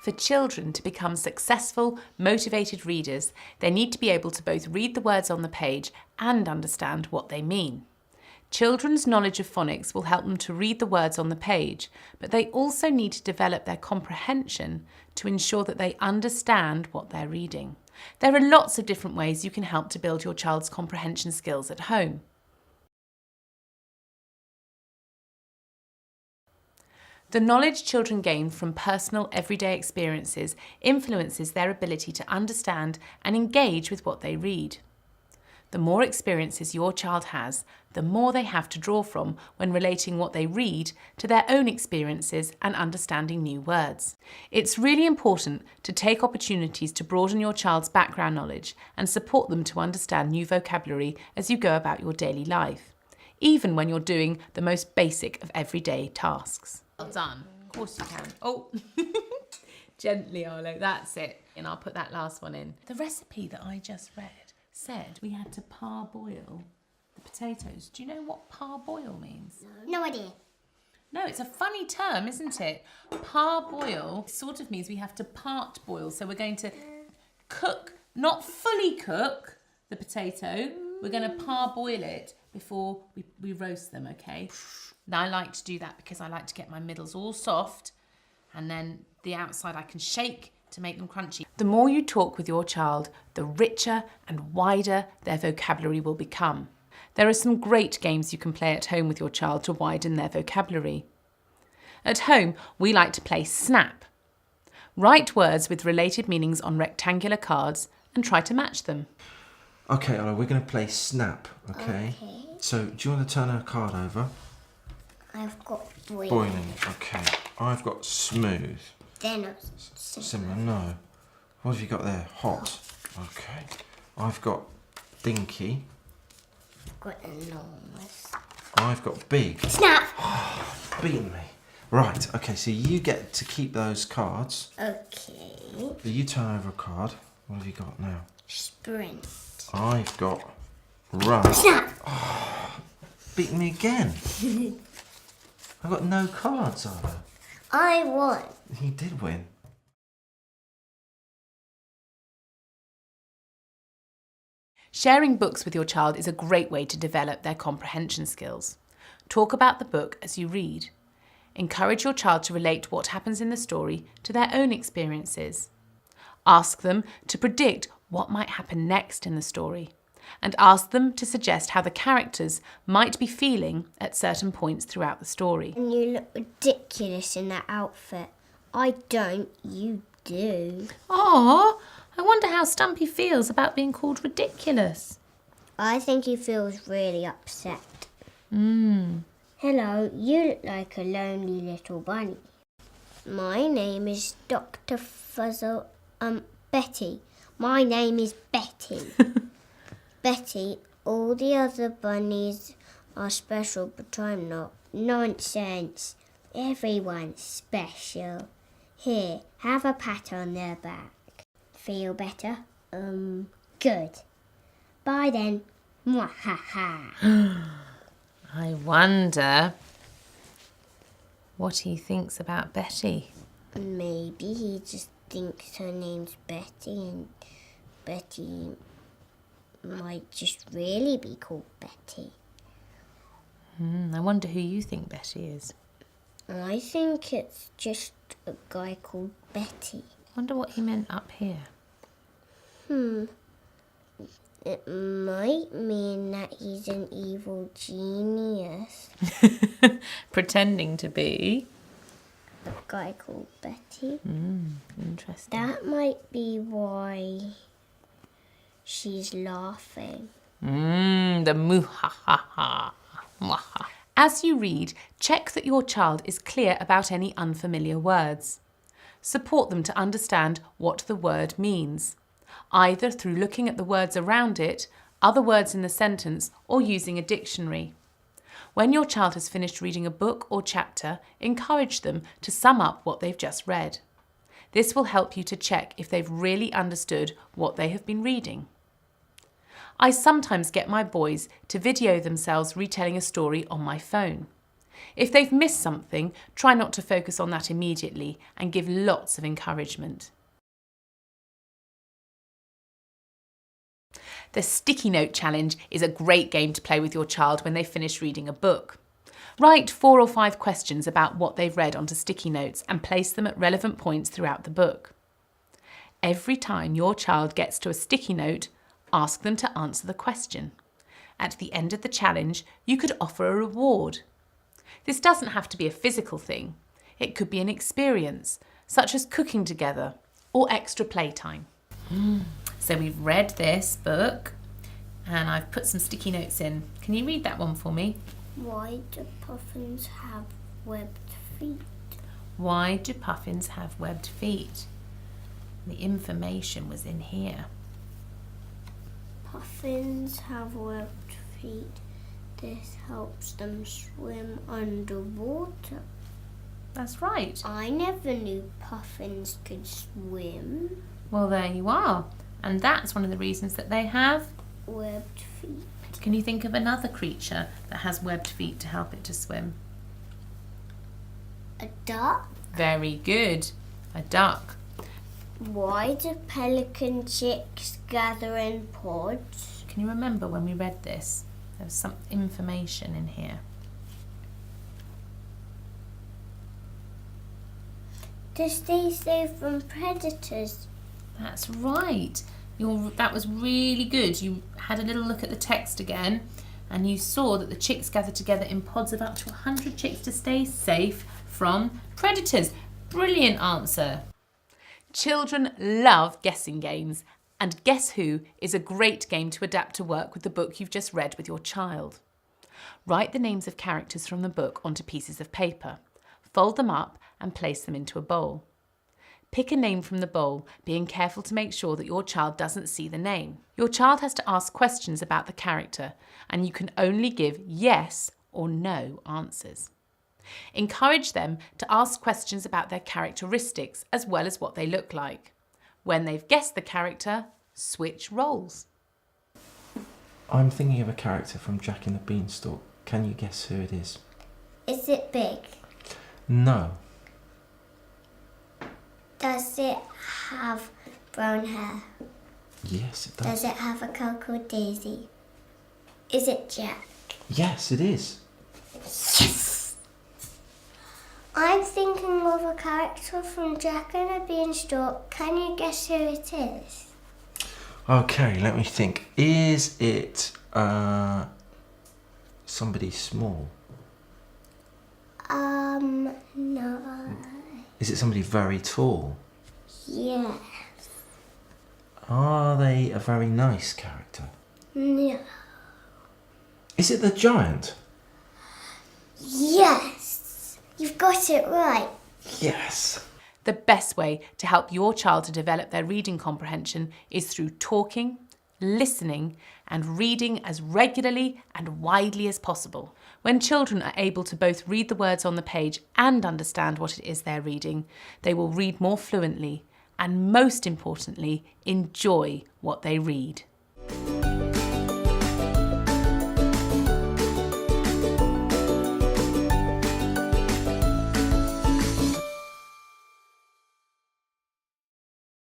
For children to become successful, motivated readers, they need to be able to both read the words on the page and understand what they mean. Children's knowledge of phonics will help them to read the words on the page, but they also need to develop their comprehension to ensure that they understand what they're reading. There are lots of different ways you can help to build your child's comprehension skills at home. The knowledge children gain from personal everyday experiences influences their ability to understand and engage with what they read. The more experiences your child has, the more they have to draw from when relating what they read to their own experiences and understanding new words. It's really important to take opportunities to broaden your child's background knowledge and support them to understand new vocabulary as you go about your daily life, even when you're doing the most basic of everyday tasks. Well done. Of course you can. Oh, gently, Arlo. That's it. And I'll put that last one in. The recipe that I just read said we had to parboil the potatoes. Do you know what parboil means? No idea. No, it's a funny term, isn't it? Parboil sort of means we have to part boil. So we're going to cook, not fully cook the potato. We're going to parboil it before we roast them, okay? Now I like to do that because I like to get my middles all soft and then the outside I can shake to make them crunchy. The more you talk with your child, the richer and wider their vocabulary will become. There are some great games you can play at home with your child to widen their vocabulary. At home, we like to play Snap. Write words with related meanings on rectangular cards and try to match them. Okay, Ola, we're going to play Snap, okay? So, do you want to turn a card over? I've got boiling. Boiling, okay. I've got smooth. They're not Similar, no. What have you got there? Hot. Okay. I've got dinky. I've got enormous. I've got big. Snap! Beaten me. Right, okay, so you get to keep those cards. Okay. So you turn over a card. What have you got now? Sprint. I've got run. Snap! Beaten me again. I've got no cards, Arlo. I won. He did win. Sharing books with your child is a great way to develop their comprehension skills. Talk about the book as you read. Encourage your child to relate what happens in the story to their own experiences. Ask them to predict what might happen next in the story, and ask them to suggest how the characters might be feeling at certain points throughout the story. And you look ridiculous in that outfit. I don't, you do. Aww, I wonder how Stumpy feels about being called ridiculous. I think he feels really upset. Hello, you look like a lonely little bunny. My name is Dr. Fuzzle, Betty. My name is Betty. Betty, all the other bunnies are special, but I'm not. Nonsense. Everyone's special. Here, have a pat on their back. Feel better? Good. Bye then. Mwahaha. I wonder what he thinks about Betty. Maybe he just thinks her name's Betty and Betty might just really be called Betty. I wonder who you think Betty is. I think it's just a guy called Betty. Wonder what he meant up here. It might mean that he's an evil genius. Pretending to be. A guy called Betty. Interesting. That might be why she's laughing. The moo-ha-ha-ha. Mwaha. As you read, check that your child is clear about any unfamiliar words. Support them to understand what the word means, either through looking at the words around it, other words in the sentence, or using a dictionary. When your child has finished reading a book or chapter, encourage them to sum up what they've just read. This will help you to check if they've really understood what they have been reading. I sometimes get my boys to video themselves retelling a story on my phone. If they've missed something, try not to focus on that immediately and give lots of encouragement. The sticky note challenge is a great game to play with your child when they finish reading a book. Write 4 or 5 questions about what they've read onto sticky notes and place them at relevant points throughout the book. Every time your child gets to a sticky note, ask them to answer the question. At the end of the challenge, you could offer a reward. This doesn't have to be a physical thing. It could be an experience, such as cooking together or extra playtime. So we've read this book and I've put some sticky notes in. Can you read that one for me? Why do puffins have webbed feet? Why do puffins have webbed feet? The information was in here. Puffins have webbed feet. This helps them swim underwater. That's right. I never knew puffins could swim. Well, there you are. And that's one of the reasons that they have Webbed feet. Can you think of another creature that has webbed feet to help it to swim? A duck. Very good. A duck. Why do pelican chicks gather in pods? Can you remember when we read this? There was some information in here. To stay safe from predators. That's right. That was really good. You had a little look at the text again and you saw that the chicks gather together in pods of up to 100 chicks to stay safe from predators. Brilliant answer. Children love guessing games, and Guess Who is a great game to adapt to work with the book you've just read with your child. Write the names of characters from the book onto pieces of paper. Fold them up and place them into a bowl. Pick a name from the bowl, being careful to make sure that your child doesn't see the name. Your child has to ask questions about the character, and you can only give yes or no answers. Encourage them to ask questions about their characteristics as well as what they look like. When they've guessed the character, switch roles. I'm thinking of a character from Jack and the Beanstalk. Can you guess who it is? Is it big? No. Does it have brown hair? Yes, it does. Does it have a coat called Daisy? Is it Jack? Yes, it is. Yes! I'm thinking of a character from Jack and the Beanstalk. Can you guess who it is? Okay, let me think. Is it somebody small? No. Is it somebody very tall? Yes. Are they a very nice character? No. Is it the giant? Yes! You've got it right. Yes. The best way to help your child to develop their reading comprehension is through talking, listening, and reading as regularly and widely as possible. When children are able to both read the words on the page and understand what it is they're reading, they will read more fluently and, most importantly, enjoy what they read.